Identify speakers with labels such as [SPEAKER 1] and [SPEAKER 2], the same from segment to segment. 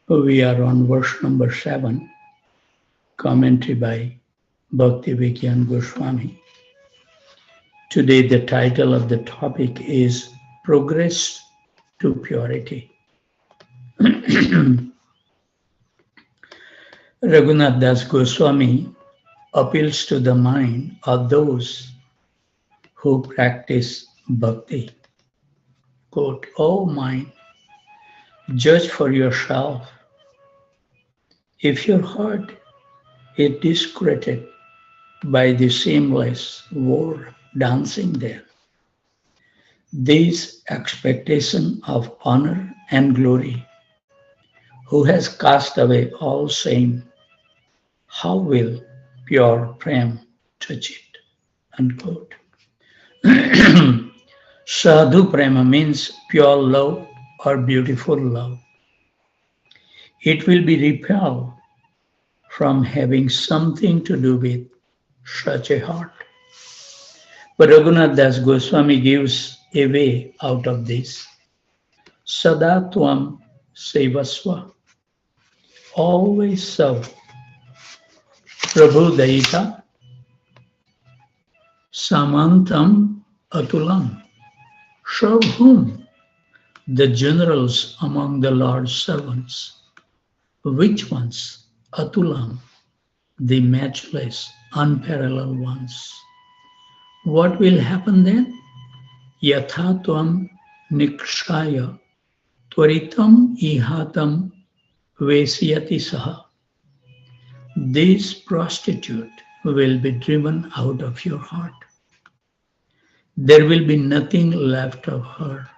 [SPEAKER 1] We are on verse number 7, commentary by Bhakti Vigyan Goswami. Today the title of the topic is Progress to Purity. Raghunath Das Goswami appeals to the mind of those who practice bhakti. Quote, O mind, judge for yourself. If your heart is discreted by the shameless war dancing there, this expectation of honor and glory, who has cast away all shame, how will pure prem touch it? Unquote. Sadhu prema means pure love or beautiful love. It will be repelled from having something to do with such a heart. But Raghunath Das Goswami gives a way out of this. Sada tvam sevasva. Always serve. Prabhu Daita. Samantam atulam. Serve whom? The generals among the Lord's servants. Which ones? Atulam, the matchless, unparalleled ones. What will happen then? Yathatvam nikshaya tvaritam ihatam vesyati saha. This prostitute will be driven out of your heart. There will be nothing left of her,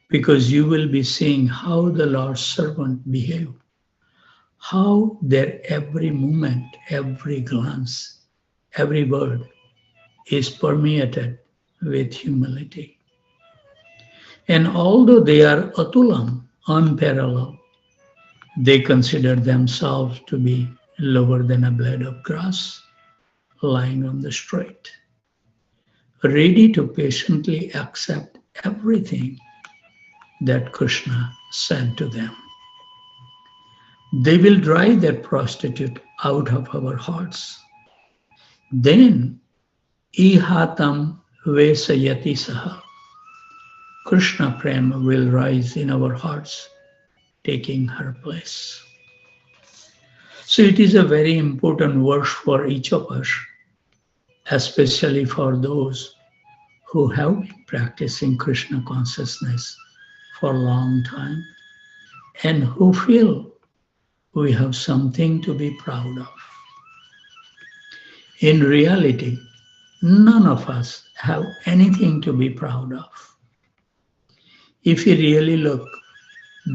[SPEAKER 1] because you will be seeing how the Lord's servant behave, how their every movement, every glance, every word is permeated with humility. And although they are atulam, unparalleled, they consider themselves to be lower than a blade of grass lying on the street, ready to patiently accept everything that Krishna said to them. They will drive that prostitute out of our hearts. Then, ihatam vesayati saha. Krishna prema will rise in our hearts, taking her place. So it is a very important verse for each of us, especially for those who have been practicing Krishna consciousness for a long time and who feel we have something to be proud of. In reality, none of us have anything to be proud of. If you really look,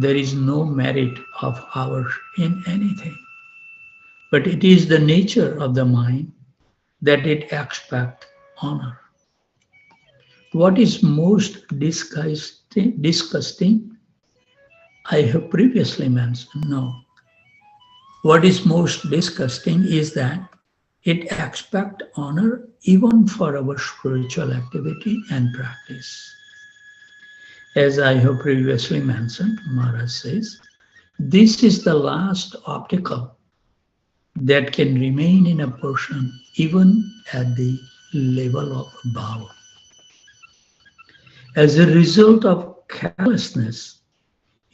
[SPEAKER 1] there is no merit of ours in anything. But it is the nature of the mind that it expects honor. What is most disgusting? I have previously mentioned, no. What is most disgusting is that it expects honor even for our spiritual activity and practice. As I have previously mentioned, Maharaj says, this is the last obstacle that can remain in a person even at the level of bhava. As a result of carelessness,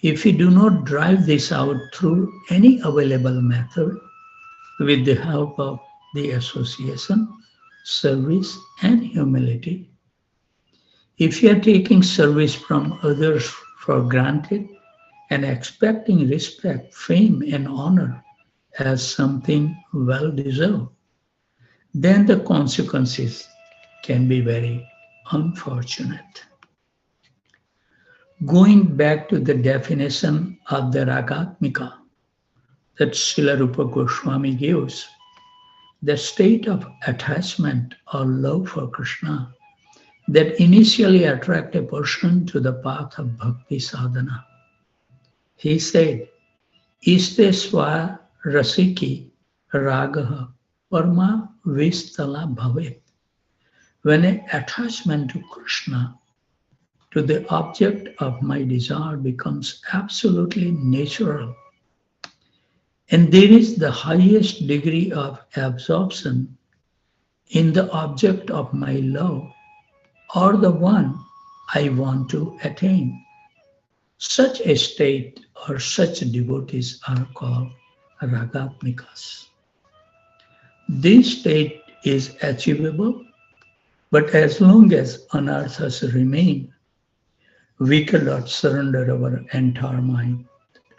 [SPEAKER 1] if we do not drive this out through any available method with the help of the association, service, and humility, if you are taking service from others for granted and expecting respect, fame, and honor as something well-deserved, then the consequences can be very unfortunate. Going back to the definition of the Ragatmika that Srila Rupa Goswami gives, the state of attachment or love for Krishna that initially attract a person to the path of bhakti sadhana. He said, Iste swa rasiki ragaha parma vistala bhavet. When an attachment to Krishna, to the object of my desire becomes absolutely natural And there is the highest degree of absorption in the object of my love or the one I want to attain. Such a state or such devotees are called ragapnikas. This state is achievable, but as long as anarthas remain, we cannot surrender our entire mind.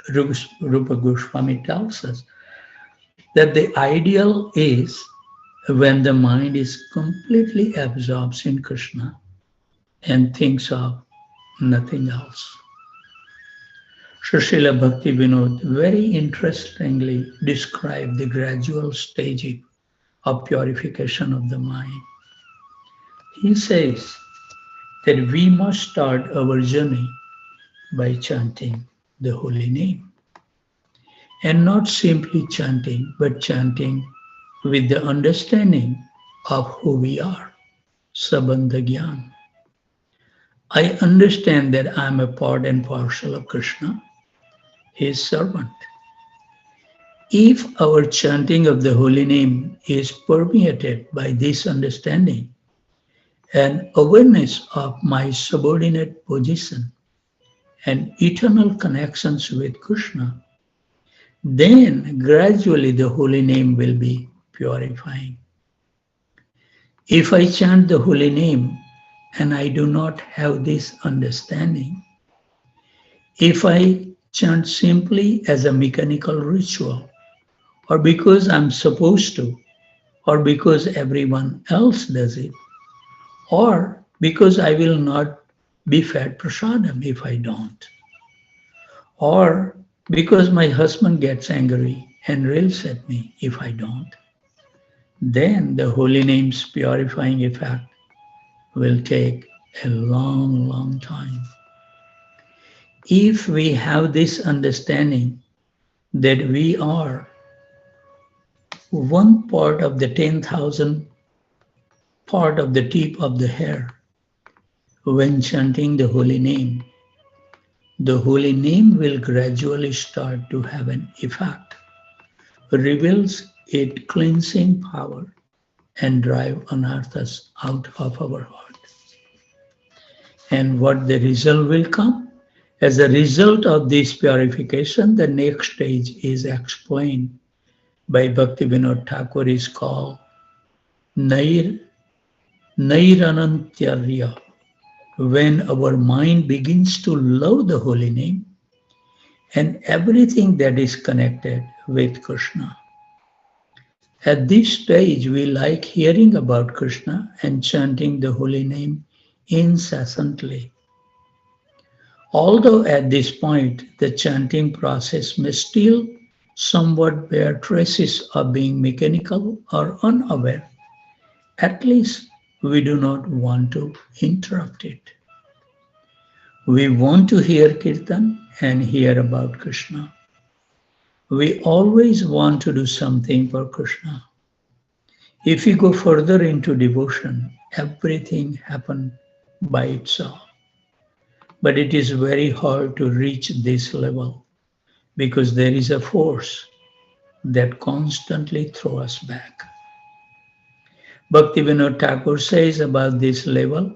[SPEAKER 1] Rupa Goswami tells us that the ideal is when the mind is completely absorbed in Krishna and thinks of nothing else. Srila Bhakti Vinod very interestingly described the gradual stage of purification of the mind. He says that we must start our journey by chanting the holy name. And not simply chanting, but chanting with the understanding of who we are, Sabandha Gyan. I understand that I am a part and parcel of Krishna, his servant. If our chanting of the holy name is permeated by this understanding and awareness of my subordinate position and eternal connections with Krishna, then gradually the holy name will be purifying. If I chant the holy name and I do not have this understanding, if I chant simply as a mechanical ritual, or because I'm supposed to, or because everyone else does it, or because I will not be fed prasadam if I don't, or because my husband gets angry and rails at me if I don't, then the holy name's purifying effect will take a long, long time. If we have this understanding that we are one part of the 10,000 part of the tip of the hair, when chanting the holy name will gradually start to have an effect, reveals its cleansing power and drive anarthas out of our heart. And what the result will come? As a result of this purification, the next stage is explained by Bhaktivinoda Thakur is called Nairanantyarya. When our mind begins to love the holy name and everything that is connected with Krishna. At this stage, we like hearing about Krishna and chanting the holy name incessantly. Although at this point, the chanting process may still somewhat bear traces of being mechanical or unaware, at least we do not want to interrupt it. We want to hear Kirtan and hear about Krishna. We always want to do something for Krishna. If we go further into devotion, everything happens by itself. But it is very hard to reach this level because there is a force that constantly throws us back. Bhaktivinoda Thakur says about this level,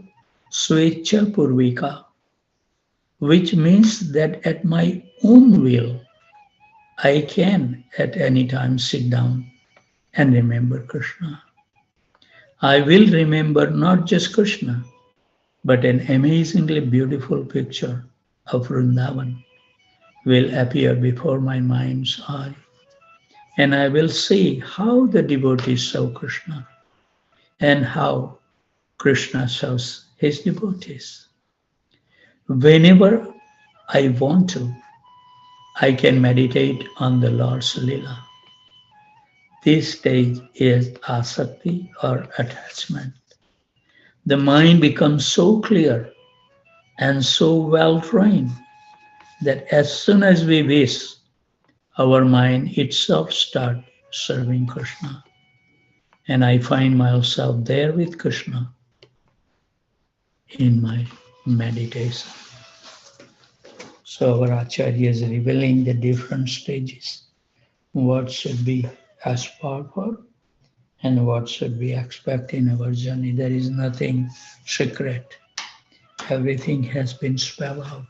[SPEAKER 1] Svecha Purvika, which means that at my own will, I can at any time sit down and remember Krishna. I will remember not just Krishna, but an amazingly beautiful picture of Vrindavan will appear before my mind's eye. And I will see how the devotees serve Krishna and how Krishna serves his devotees. Whenever I want to, I can meditate on the Lord's Leela. This stage is asakti or attachment. The mind becomes so clear and so well trained that as soon as we wish, our mind itself starts serving Krishna. And I find myself there with Krishna in my meditation. So our Acharya is revealing the different stages what should be aspired for and what should we expect in our journey. There is nothing secret. Everything has been spelled out.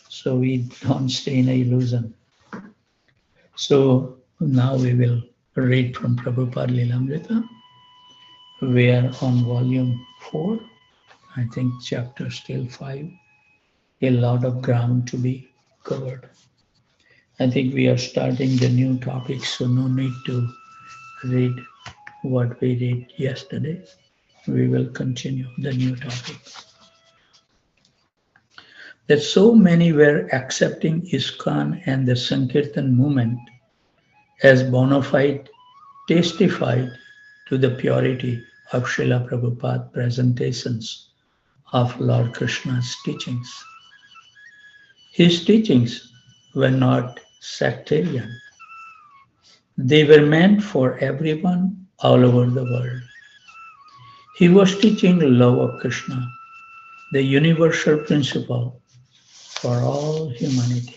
[SPEAKER 1] So we don't stay in illusion. So now we will read from Prabhupada Lilamrita. We are on volume 4, I think chapter still 5. A lot of ground to be covered. I think we are starting the new topic, so no need to read what we read yesterday. We will continue the new topic. That so many were accepting ISKCON and the Sankirtan movement as bona fide testified to the purity of Srila Prabhupada's presentations of Lord Krishna's teachings. His teachings were not sectarian. They were meant for everyone all over the world. He was teaching love of Krishna, the universal principle for all humanity.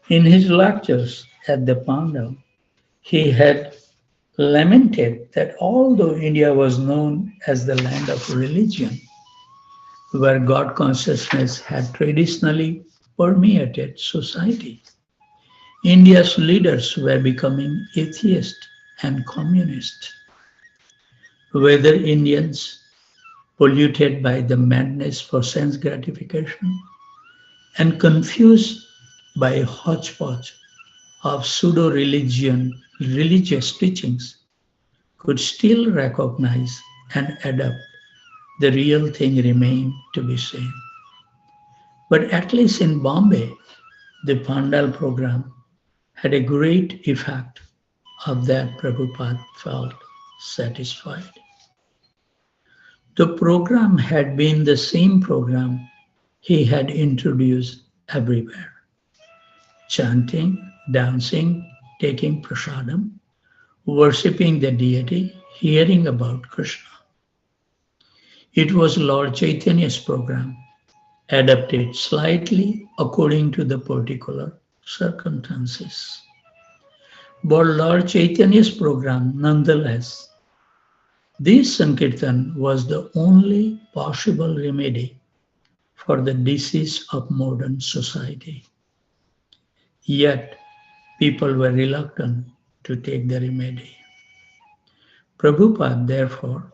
[SPEAKER 1] In his lectures at the Pandal, he had lamented that although India was known as the land of religion, where God consciousness had traditionally permeated society, India's leaders were becoming atheist and communist. Whether Indians, polluted by the madness for sense gratification and confused by a hodgepodge of religious teachings, could still recognize and adapt, the real thing remained to be seen. But at least in Bombay, the Pandal program had a great effect. Of that Prabhupada felt satisfied. The program had been the same program he had introduced everywhere. Chanting, dancing, taking prasadam, worshipping the deity, hearing about Krishna. It was Lord Chaitanya's program, adapted slightly according to the particular circumstances. But Lord Chaitanya's program, nonetheless, this Sankirtan was the only possible remedy for the disease of modern society. Yet, people were reluctant to take the remedy. Prabhupada, therefore,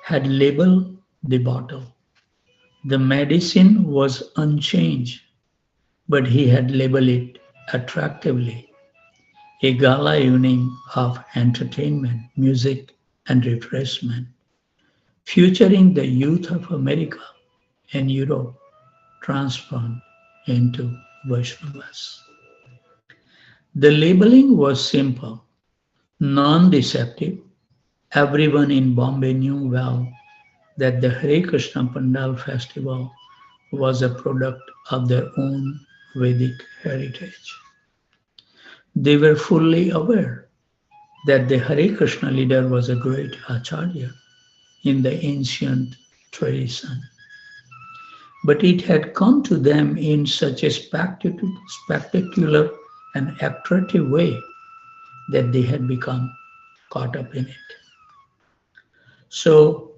[SPEAKER 1] had labeled the bottle. The medicine was unchanged, but he had labeled it attractively, a gala evening of entertainment, music, and refreshment, featuring the youth of America and Europe transformed into Vaishnavas. The labeling was simple, non-deceptive. Everyone in Bombay knew well that the Hare Krishna Pandal festival was a product of their own Vedic heritage. They were fully aware that the Hare Krishna leader was a great acharya in the ancient tradition. But it had come to them in such a spectacular and attractive way that they had become caught up in it. So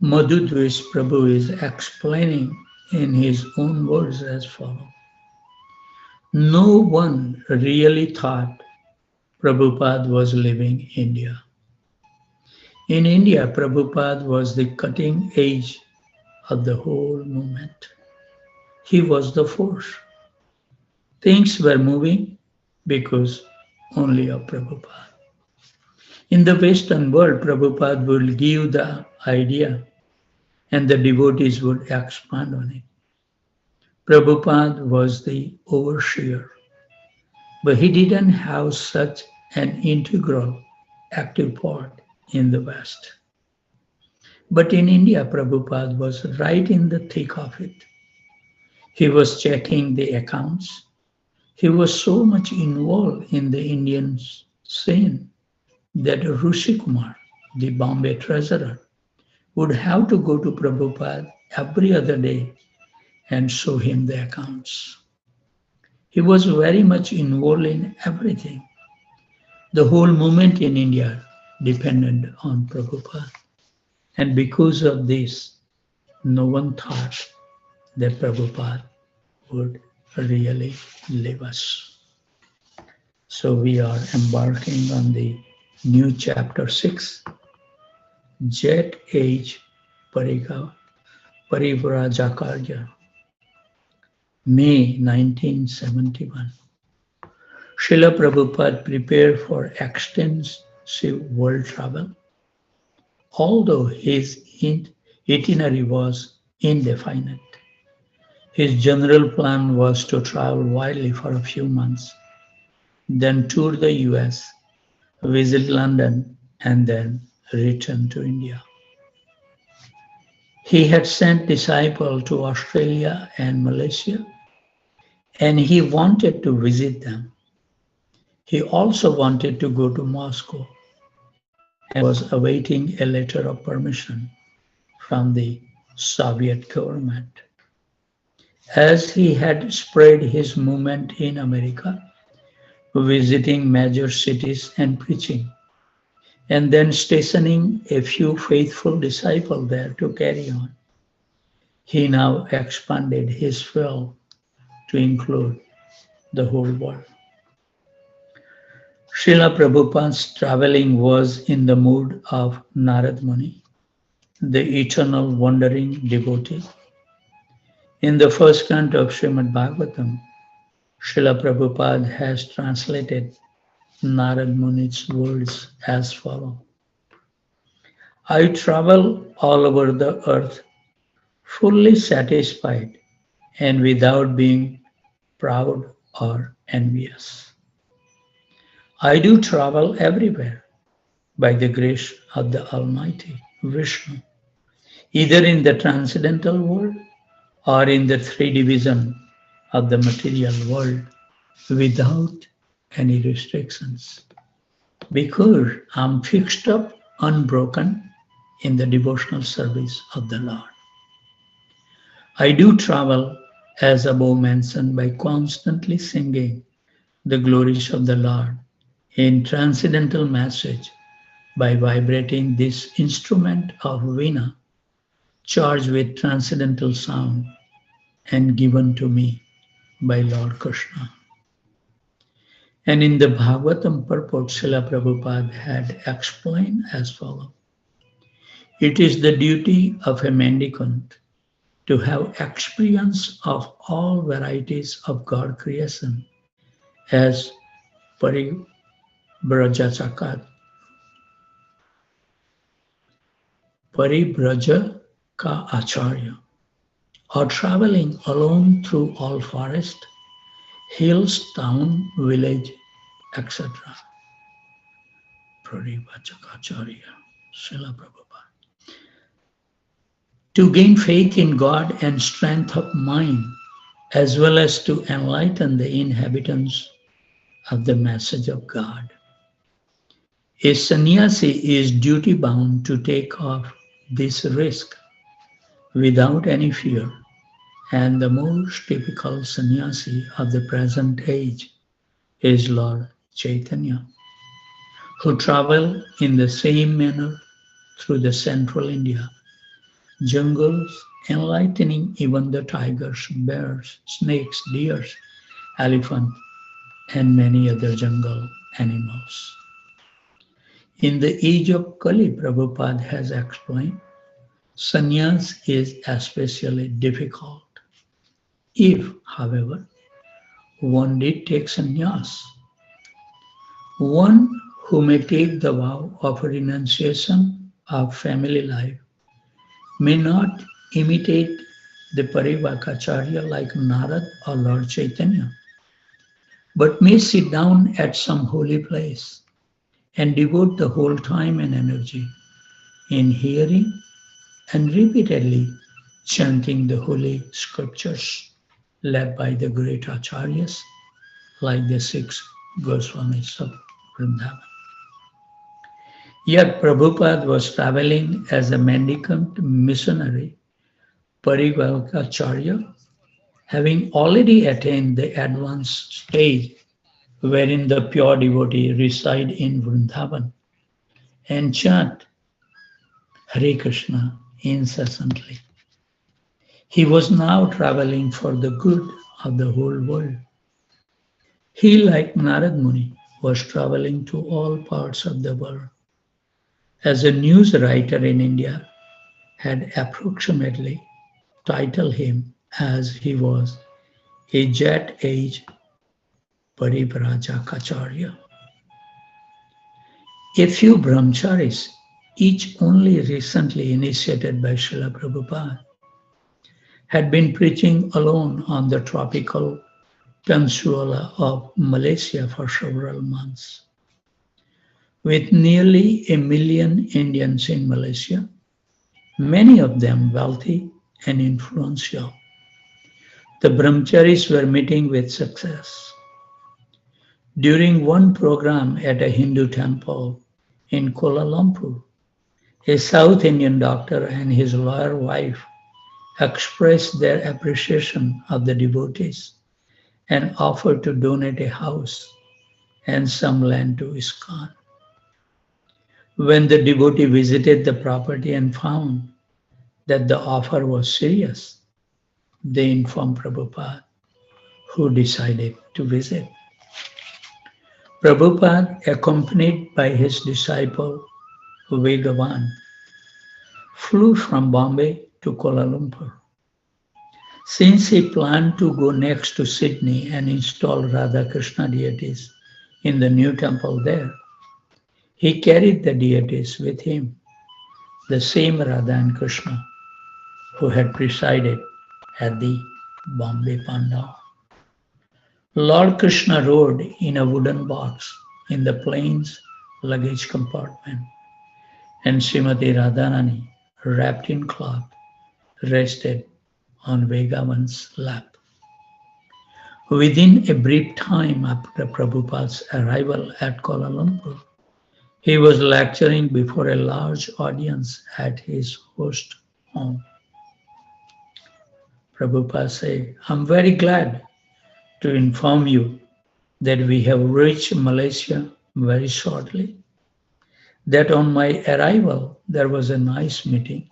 [SPEAKER 1] Madhudvesh Prabhu is explaining in his own words as follows. No one really thought Prabhupada was leaving India. In India, Prabhupada was the cutting edge of the whole movement. He was the force. Things were moving because only of Prabhupada. In the Western world, Prabhupada would give the idea and the devotees would expand on it. Prabhupada was the overseer, but he didn't have such an integral, active part in the West. But in India, Prabhupada was right in the thick of it. He was checking the accounts. He was so much involved in the Indian scene that Rishi Kumar, the Bombay treasurer, would have to go to Prabhupada every other day and show him the accounts. He was very much involved in everything. The whole movement in India depended on Prabhupada. And because of this, no one thought that Prabhupada would really leave us. So we are embarking on the new chapter 6, Jet Age Parivrajakarya, May 1971. Srila Prabhupada prepared for extensive world travel, although his itinerary was indefinite. His general plan was to travel widely for a few months, then tour the US, visit London, and then return to India. He had sent disciples to Australia and Malaysia, and he wanted to visit them. He also wanted to go to Moscow and was awaiting a letter of permission from the Soviet government. As he had spread his movement in America, visiting major cities and preaching, and then stationing a few faithful disciples there to carry on, he now expanded his field to include the whole world. Srila Prabhupada's traveling was in the mood of Narad Muni, the eternal wandering devotee. In the first canto of Srimad Bhagavatam, Srila Prabhupada has translated Narad Muni's words as follows. I travel all over the earth, fully satisfied and without being proud or envious. I do travel everywhere by the grace of the Almighty Vishnu, either in the transcendental world or in the three division of the material world without any restrictions. Because I'm fixed up, unbroken in the devotional service of the Lord. I do travel as above mentioned by constantly singing the glories of the Lord in transcendental message by vibrating this instrument of Veena charged with transcendental sound and given to me by Lord Krishna. And in the Bhagavatam purport, Srila Prabhupada had explained as follows. It is the duty of a mendicant to have experience of all varieties of God creation as Paribrajaka Acharya, or traveling alone through all forest, hills, town, village, etc. Paribrajaka Srila Prabhupada. To gain faith in God and strength of mind, as well as to enlighten the inhabitants of the message of God. A sannyasi is duty bound to take off this risk without any fear, and the most typical sannyasi of the present age is Lord Chaitanya, who traveled in the same manner through the central India, jungles, enlightening even the tigers, bears, snakes, deers, elephants, and many other jungle animals. In the age of Kali, Prabhupada has explained, sannyas is especially difficult. If, however, one did take sannyas, one who may take the vow of renunciation of family life may not imitate the Parivakacharya like Narad or Lord Chaitanya, but may sit down at some holy place and devote the whole time and energy in hearing and repeatedly chanting the holy scriptures led by the great acharyas like the six Goswamis of Vrindavan. Yet Prabhupada was traveling as a mendicant missionary, Parivalkacharya, having already attained the advanced stage wherein the pure devotee reside in Vrindavan and chant Hare Krishna incessantly. He was now traveling for the good of the whole world. He, like Narad Muni, was traveling to all parts of the world. As a news writer in India had approximately titled him as he was a jet age Parivrajacharya. A few brahmacharis, each only recently initiated by Srila Prabhupada, had been preaching alone on the tropical peninsula of Malaysia for several months. With nearly 1 million Indians in Malaysia, many of them wealthy and influential, the brahmacharis were meeting with success. During one program at a Hindu temple in Kuala Lumpur, a South Indian doctor and his lawyer wife expressed their appreciation of the devotees and offered to donate a house and some land to ISKCON. When the devotee visited the property and found that the offer was serious, they informed Prabhupada, who decided to visit. Prabhupada, accompanied by his disciple Vegavan, flew from Bombay to Kuala Lumpur. Since he planned to go next to Sydney and install Radha Krishna deities in the new temple there, he carried the deities with him, the same Radha and Krishna who had presided at the Bombay Pandal. Lord Krishna rode in a wooden box in the plane's luggage compartment, and Srimati Radharani, wrapped in cloth, rested on Vegavan's lap. Within a brief time after Prabhupada's arrival at Kuala Lumpur, he was lecturing before a large audience at his host home. Prabhupada said, "I'm very glad to inform you that we have reached Malaysia very shortly. That on my arrival, there was a nice meeting,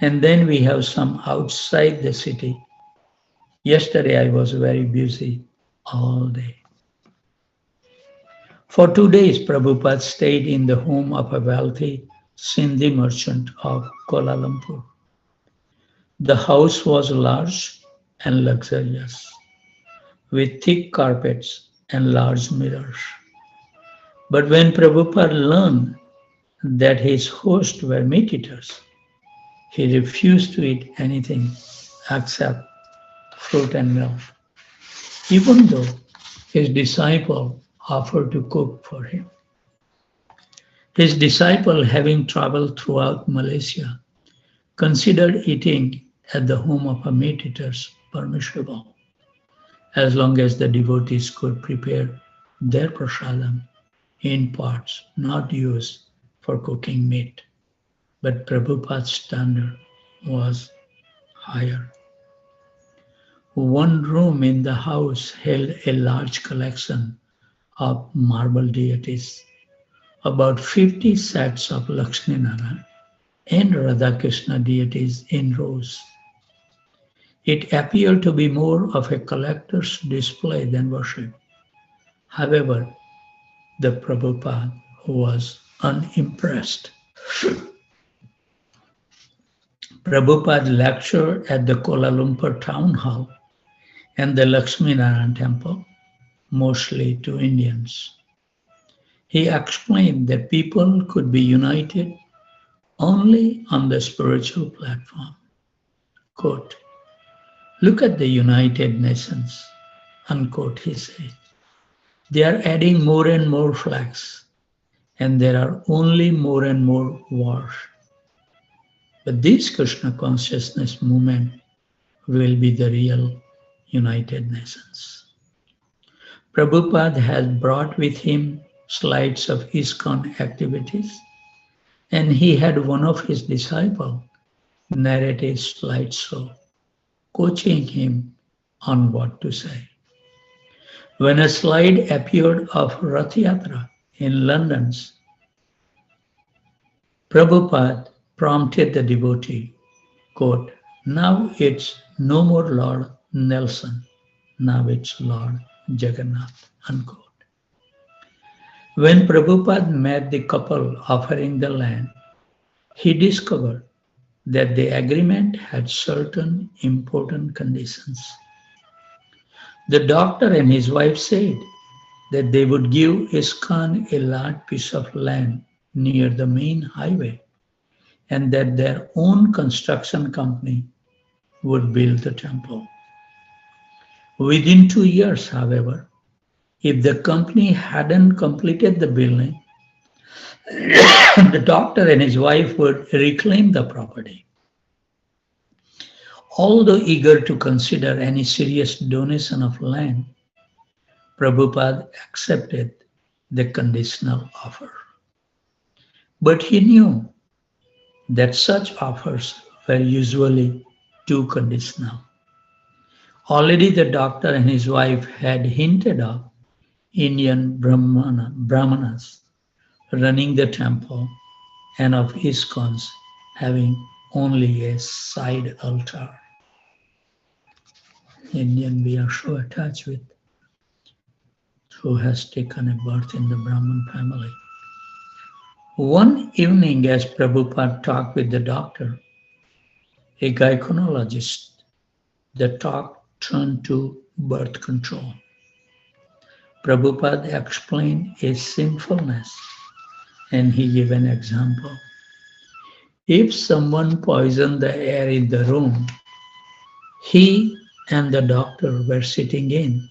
[SPEAKER 1] and then we have some outside the city. Yesterday, I was very busy all day." For 2 days, Prabhupada stayed in the home of a wealthy Sindhi merchant of Kuala Lumpur. The house was large and luxurious, with thick carpets and large mirrors. But when Prabhupada learned that his hosts were meat eaters, he refused to eat anything except fruit and milk, even though his disciple offered to cook for him. His disciple, having traveled throughout Malaysia, considered eating at the home of a meat eaters permissible, as long as the devotees could prepare their prasadam in pots not used for cooking meat. But Prabhupada's standard was higher. One room in the house held a large collection of marble deities, about 50 sets of Lakshmi Narayan and Radha Krishna deities in rows. It appeared to be more of a collector's display than worship. However, the Prabhupada was unimpressed. Prabhupada lectured at the Kuala Lumpur town hall and the Lakshmi Narayan temple, mostly to Indians. He explained that people could be united only on the spiritual platform. Quote, "Look at the United Nations," unquote, he said. "They are adding more and more flags, and there are only more and more wars. But this Krishna consciousness movement will be the real United Nations." Prabhupada has brought with him slides of ISKCON activities, and he had one of his disciples narrate a slideshow, coaching him on what to say. When a slide appeared of Rath Yatra in London's, Prabhupada prompted the devotee, quote, now it's no more Lord Nelson, now it's Lord Jagannath, unquote. When Prabhupada met the couple offering the land, he discovered that the agreement had certain important conditions. The doctor and his wife said that they would give ISKCON a large piece of land near the main highway and that their own construction company would build the temple. Within 2 years, however, if the company hadn't completed the building, the doctor and his wife would reclaim the property. Although eager to consider any serious donation of land, Prabhupada accepted the conditional offer. But he knew that such offers were usually too conditional. Already the doctor and his wife had hinted of Indian Brahmanas running the temple and of ISKCONs having only a side altar. Indian we are so attached with, who has taken a birth in the Brahman family. One evening, as Prabhupada talked with the doctor, a gynecologist, the talk turned to birth control. Prabhupada explained its sinfulness and he gave an example. If someone poisoned the air in the room he and the doctor were sitting in,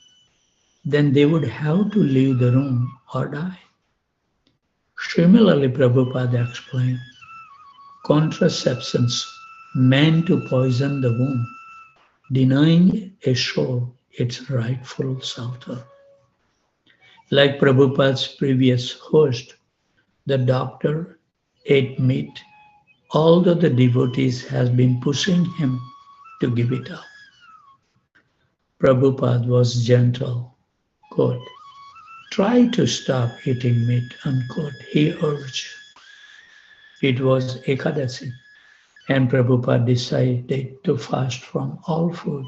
[SPEAKER 1] then they would have to leave the room or die. Similarly, Prabhupada explained, contraceptions meant to poison the womb, denying a soul its rightful shelter. Like Prabhupada's previous host, the doctor ate meat, although the devotees has been pushing him to give it up. Prabhupada was gentle, quote, try to stop eating meat, unquote, he urged. It was Ekadasi, and Prabhupada decided to fast from all food,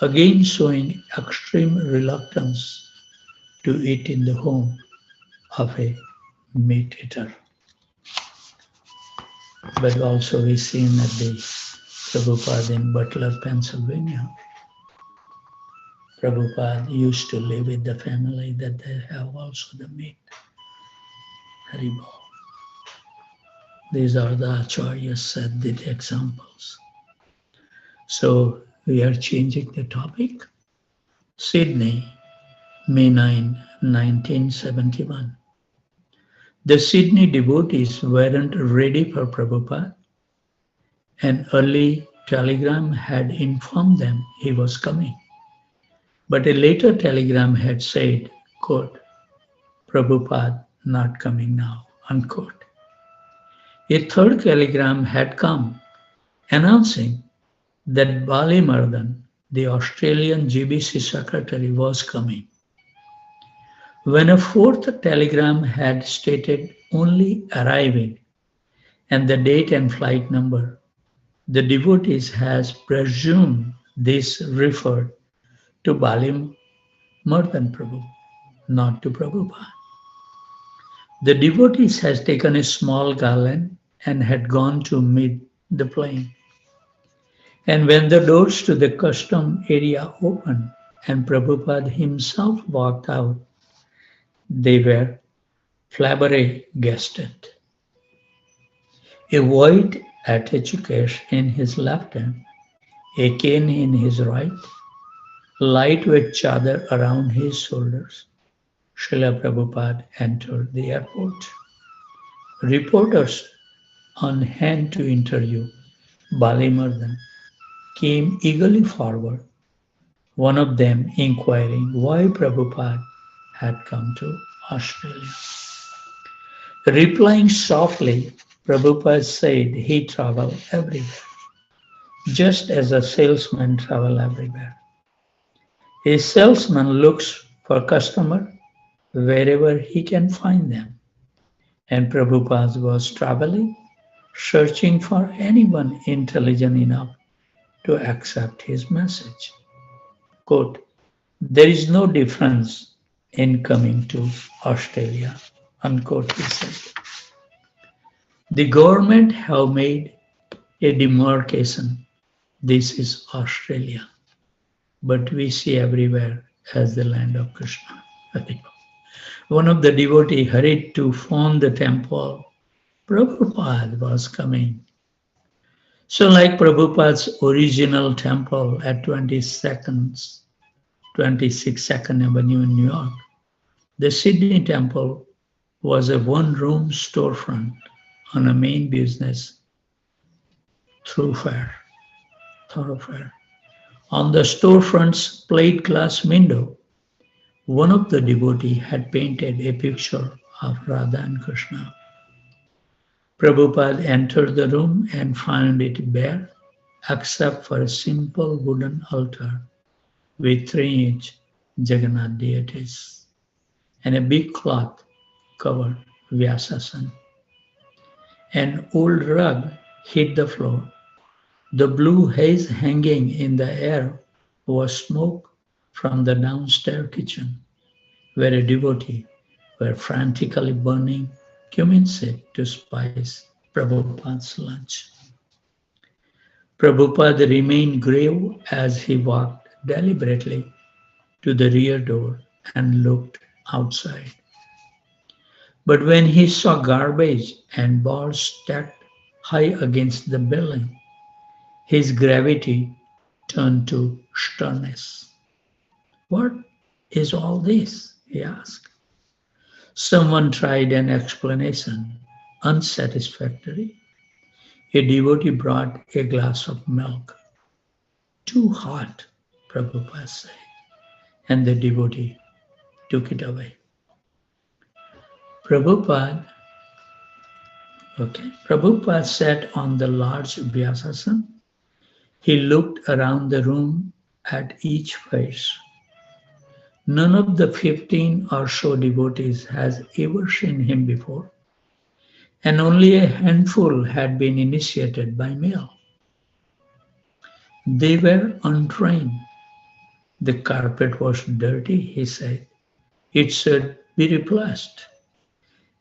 [SPEAKER 1] again showing extreme reluctance to eat in the home of a meat eater. But also we seen at the Prabhupada in Butler, Pennsylvania. Prabhupada used to live with the family that they have also the meat. Haribol. These are the acharyas said the examples. So we are changing the topic. Sydney, May 9, 1971. The Sydney devotees weren't ready for Prabhupada. An early telegram had informed them he was coming. But a later telegram had said, quote, Prabhupada not coming now, unquote. A third telegram had come announcing that Bali Mardan, the Australian GBC secretary, was coming. When a fourth telegram had stated only arriving and the date and flight number, the devotees has presumed this referred to Bali Mardan Prabhu, not to Prabhupada. The devotees has taken a small garland and had gone to meet the plane. And when the doors to the custom area opened and Prabhupada himself walked out, they were flabbergasted. A white attache case in his left hand, a cane in his right, lightweight chadar around his shoulders, Srila Prabhupada entered the airport. Reporters on hand to interview Bali Mardan came eagerly forward, one of them inquiring why Prabhupada had come to Australia. Replying softly, Prabhupada said he traveled everywhere, just as a salesman travels everywhere. A salesman looks for customer wherever he can find them. And Prabhupada was traveling, searching for anyone intelligent enough to accept his message. Quote, there is no difference in coming to Australia, unquote, he said. The government have made a demarcation. This is Australia, but we see everywhere as the land of Krishna. One of the devotees hurried to phone the temple. Prabhupada was coming. So like Prabhupada's original temple at 26th Avenue in New York, the Sydney temple was a one-room storefront on a main business thoroughfare. On the storefront's plate glass window, one of the devotees had painted a picture of Radha and Krishna. Prabhupada entered the room and found it bare, except for a simple wooden altar with 3-inch Jagannath deities and a big cloth covered Vyasasan. An old rug hid the floor. The blue haze hanging in the air was smoke from the downstairs kitchen, where a devotee were frantically burning cumin seed to spice Prabhupada's lunch. Prabhupada remained grave as he walked deliberately to the rear door and looked outside. But when he saw garbage and balls stacked high against the building, his gravity turned to sternness. What is all this? He asked. Someone tried an explanation, unsatisfactory. A devotee brought a glass of milk. Too hot, Prabhupada said, and the devotee took it away. Prabhupada sat on the large Vyasasan. He looked around the room at each face. None of the 15 or so devotees has ever seen him before, and only a handful had been initiated by mail. They were untrained. The carpet was dirty, he said. It should be replaced.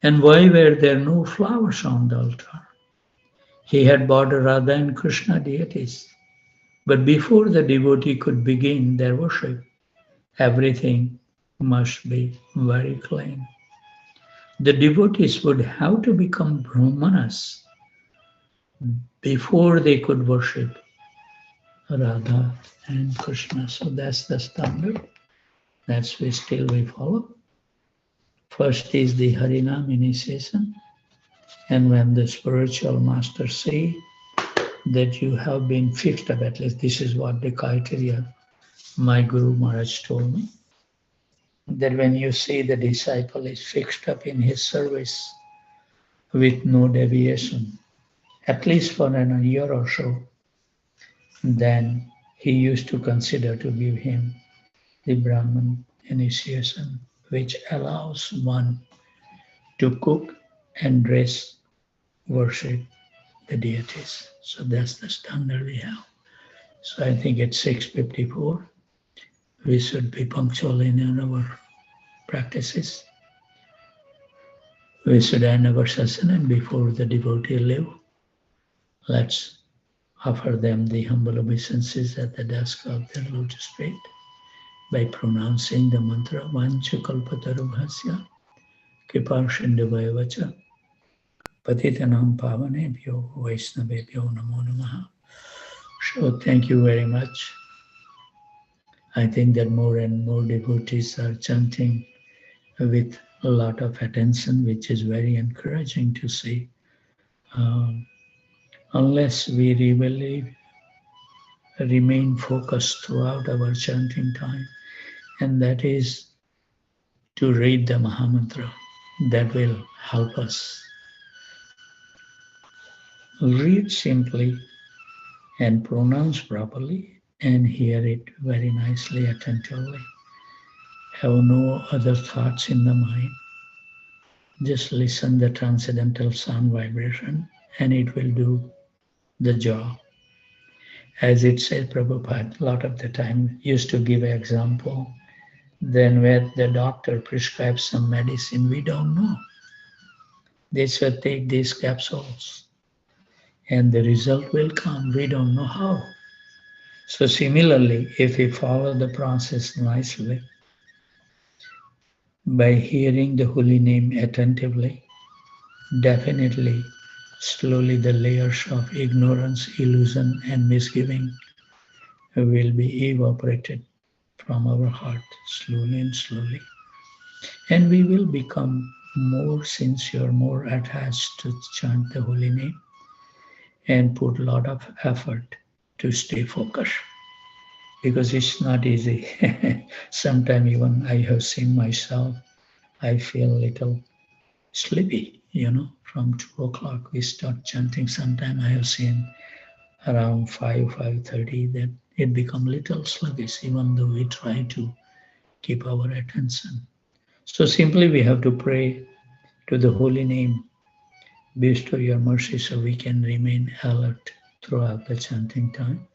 [SPEAKER 1] And why were there no flowers on the altar? He had bought Radha and Krishna deities. But before the devotee could begin their worship, everything must be very clean. The devotees would have to become brahmanas before they could worship Radha and Krishna. So that's the standard. That's we follow. First is the Harinam initiation. And when the spiritual master see that you have been fixed up, at least this is what the criteria my Guru Maharaj told me, that when you see the disciple is fixed up in his service with no deviation, at least for a year or so, then he used to consider to give him the Brahman initiation, which allows one to cook and dress, worship the deities. So that's the standard we have. So I think at 6:54, we should be punctual in our practices. We should end our session, and before the devotee leave, let's offer them the humble obeisances at the desk of their lotus feet by pronouncing the mantra Vancha Kalpatarubhasya Kripa Sindhuvaya Patitanam Pavanebhyo Vaisnavebhyo Namo Namaha. So thank you very much. I think that more and more devotees are chanting with a lot of attention, which is very encouraging to see. Unless we really remain focused throughout our chanting time, and that is to read the Mahamantra, that will help us. Read simply and pronounce properly and hear it very nicely, attentively. have no other thoughts in the mind. Just listen the transcendental sound vibration and it will do the job. As it said, Prabhupada, a lot of the time used to give an example. Then when the doctor prescribes some medicine, we don't know. They said take these capsules and the result will come. We don't know how. So similarly, if we follow the process nicely, by hearing the holy name attentively, definitely, slowly the layers of ignorance, illusion, and misgiving will be evaporated from our heart slowly and slowly. And we will become more sincere, more attached to chant the holy name and put a lot of effort to stay focused because it's not easy. Sometimes even I have seen myself, I feel a little sleepy, from 2 o'clock we start chanting. Sometime I have seen around 5:30 that it become little sluggish, even though we try to keep our attention. So simply we have to pray to the holy name, bestow your mercy so we can remain alert throughout the chanting time.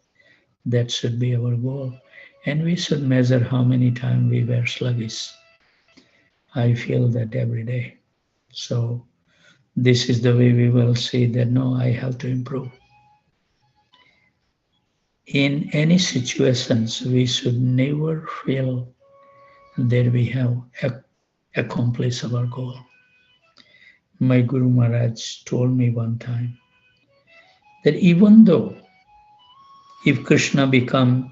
[SPEAKER 1] That should be our goal. And we should measure how many times we were sluggish. I feel that every day. So this is the way we will see that no, I have to improve. In any situations, we should never feel that we have accomplished our goal. My Guru Maharaj told me one time that even though if Krishna become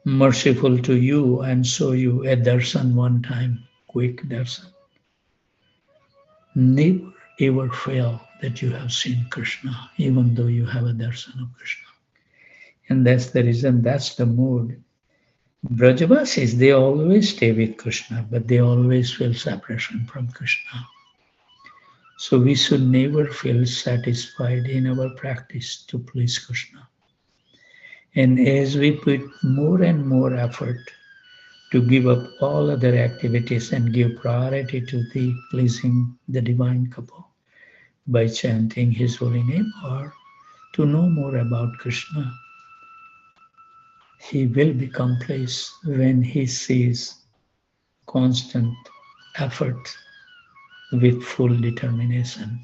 [SPEAKER 1] merciful to you and show you a darshan one time, quick darshan, never ever feel that you have seen Krishna, even though you have a darshan of Krishna. And that's the reason, that's the mood. Brajavasis, they always stay with Krishna, but they always feel separation from Krishna. So we should never feel satisfied in our practice to please Krishna. And as we put more and more effort to give up all other activities and give priority to the pleasing the divine couple by chanting his holy name or to know more about Krishna, he will become pleased when he sees constant effort with full determination,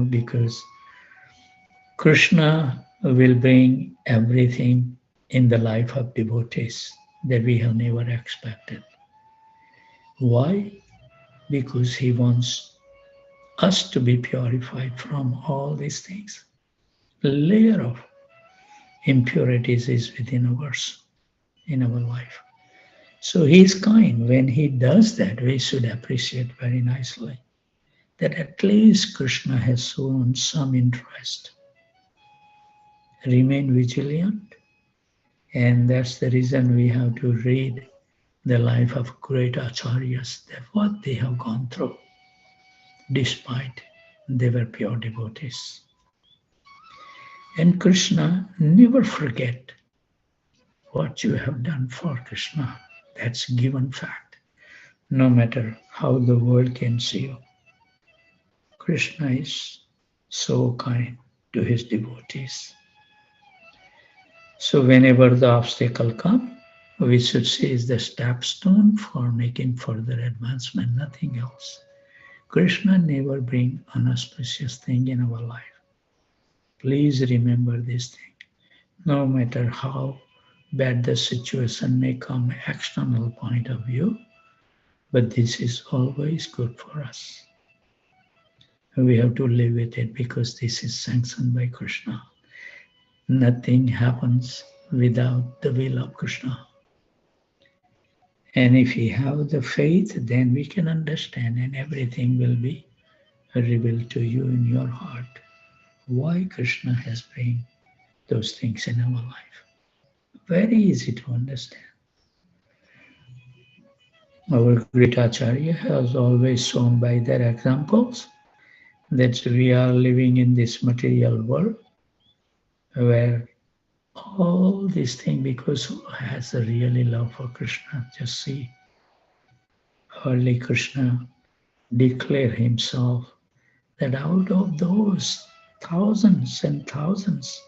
[SPEAKER 1] because Krishna will bring everything in the life of devotees that we have never expected. Why? Because he wants us to be purified from all these things. A layer of impurities is within us, in our life. So he is kind. When he does that, we should appreciate very nicely that at least Krishna has shown some interest. Remain vigilant, and that's the reason we have to read the life of great acharyas, that what they have gone through, despite they were pure devotees. And Krishna never forget what you have done for Krishna. That's given fact. No matter how the world can see you, Krishna is so kind to his devotees. So whenever the obstacle comes, we should see is the stepstone for making further advancement, nothing else. Krishna never bring unauspicious thing in our life. Please remember this thing. No matter how bad the situation may come, external point of view, but this is always good for us. We have to live with it because this is sanctioned by Krishna. Nothing happens without the will of Krishna. And if we have the faith, then we can understand and everything will be revealed to you in your heart. Why Krishna has bring those things in our life. Very easy to understand. Our great Acharya has always shown by their examples that we are living in this material world where all these things, because who has a really love for Krishna? Just see. Early Krishna declared himself that out of those thousands and thousands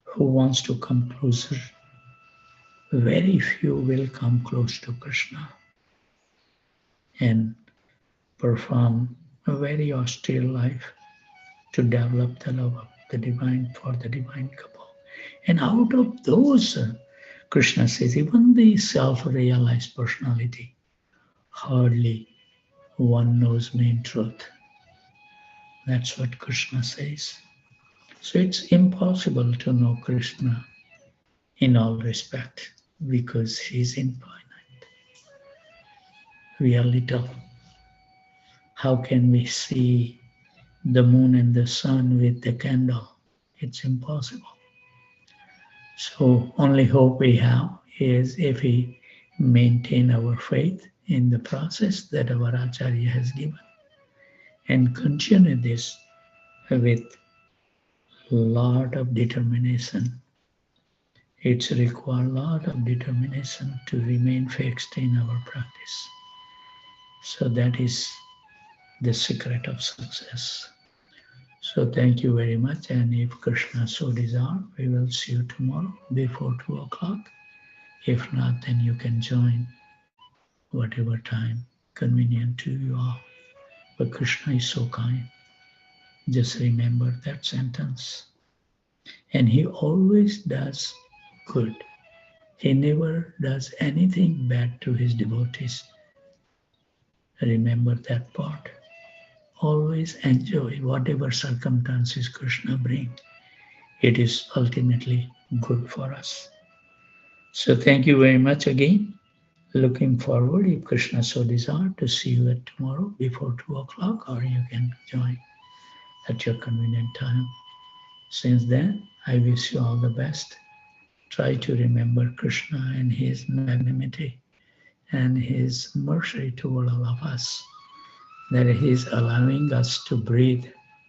[SPEAKER 1] who wants to come closer, very few will come close to Krishna and perform a very austere life to develop the love of the divine for the divine couple. And out of those, Krishna says, even the self-realized personality, hardly one knows me in truth. That's what Krishna says. So it's impossible to know Krishna in all respect because he is infinite. We are little. How can we see the moon and the sun with the candle? It's impossible. So only hope we have is if we maintain our faith in the process that our Acharya has given and continue this with lot of determination. It's require a lot of determination to remain fixed in our practice. So that is the secret of success. So thank you very much. And if Krishna so desire, we will see you tomorrow before 2 o'clock. If not, then you can join whatever time convenient to you all. But Krishna is so kind. Just remember that sentence. And he always does good. He never does anything bad to his devotees. Remember that part. Always enjoy whatever circumstances Krishna brings. It is ultimately good for us. So thank you very much again. Looking forward, if Krishna so desire, to see you at tomorrow before 2 o'clock, or you can join at your convenient time. Since then, I wish you all the best. Try to remember Krishna and his magnanimity and his mercy toward all of us, that he is allowing us to breathe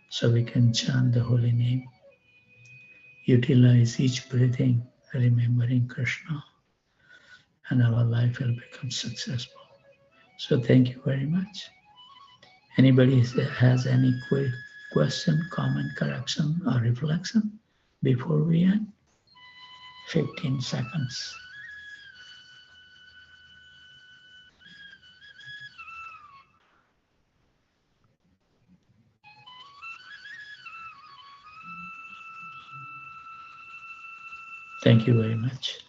[SPEAKER 1] so we can chant the holy name. Utilize each breathing, remembering Krishna, and our life will become successful. So thank you very much. Anybody has any question, comment, correction, or reflection before we end? 15 seconds. Thank you very much.